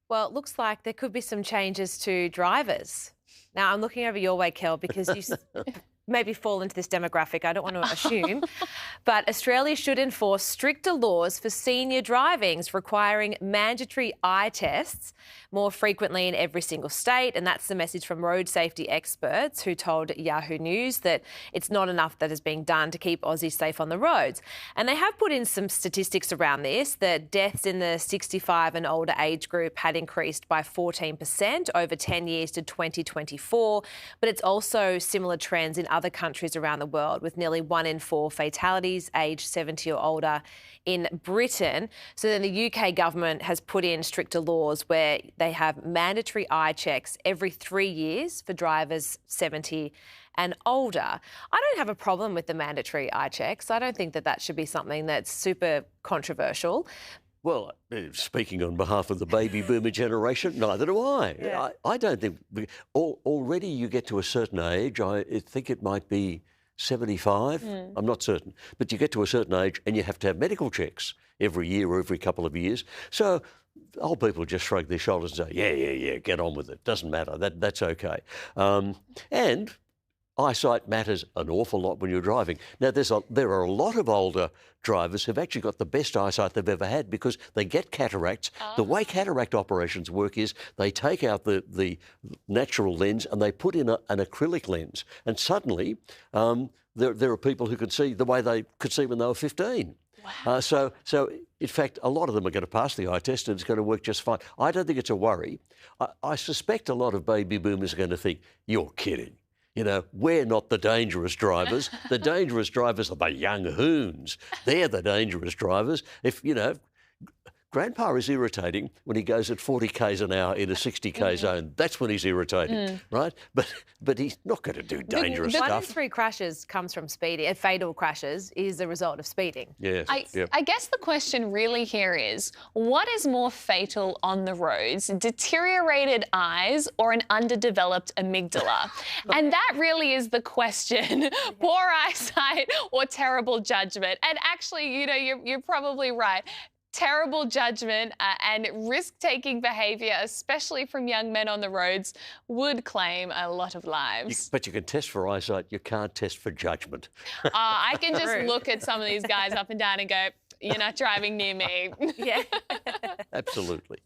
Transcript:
Well, it looks like there could be some changes to drivers. Now, I'm looking over your way, Kel, because maybe fall into this demographic. I don't want to assume. But Australia should enforce stricter laws for senior drivings, requiring mandatory eye tests more frequently in every single state. And that's the message from road safety experts who told Yahoo News that it's not enough that is being done to keep Aussies safe on the roads. And they have put in some statistics around this, that deaths in the 65 and older age group had increased by 14% over 10 years to 2024. But it's also similar trends in other countries around the world, with nearly 1 in 4 fatalities aged 70 or older in Britain. So then the UK government has put in stricter laws where they have mandatory eye checks every 3 years for drivers 70 and older. I don't have a problem with the mandatory eye checks. I don't think that that should be something that's super controversial. Well, speaking on behalf of the baby boomer generation, neither do I. Yeah. I don't think already you get to a certain age. I think it might be 75. I'm not certain, but you get to a certain age and you have to have medical checks every year or every couple of years. So old people just shrug their shoulders and say, yeah, get on with it. Doesn't matter. That's okay. And eyesight matters an awful lot when you're driving. Now, there are a lot of older drivers who've actually got the best eyesight they've ever had because they get cataracts. The way cataract operations work is they take out the natural lens and they put in an acrylic lens. And suddenly there are people who could see the way they could see when they were 15. Wow. So in fact, a lot of them are going to pass the eye test and it's going to work just fine. I don't think it's a worry. I suspect a lot of baby boomers are going to think, you're kidding. You know, we're not the dangerous drivers. The dangerous drivers are the young hoons. They're the dangerous drivers. Grandpa is irritating when he goes at 40 k's an hour in a 60 k zone. That's when he's irritating, right? But he's not going to do dangerous One in stuff. 3 crashes comes from speeding. Fatal crashes is the result of speeding. Yes. I guess the question really here is, what is more fatal on the roads, deteriorated eyes or an underdeveloped amygdala? And that really is the question. Poor eyesight or terrible judgment? And actually, you're probably right. Terrible judgment and risk-taking behaviour, especially from young men on the roads, would claim a lot of lives. But you can test for eyesight, you can't test for judgment. I can just look at some of these guys up and down and go, you're not driving near me. Yeah. Absolutely.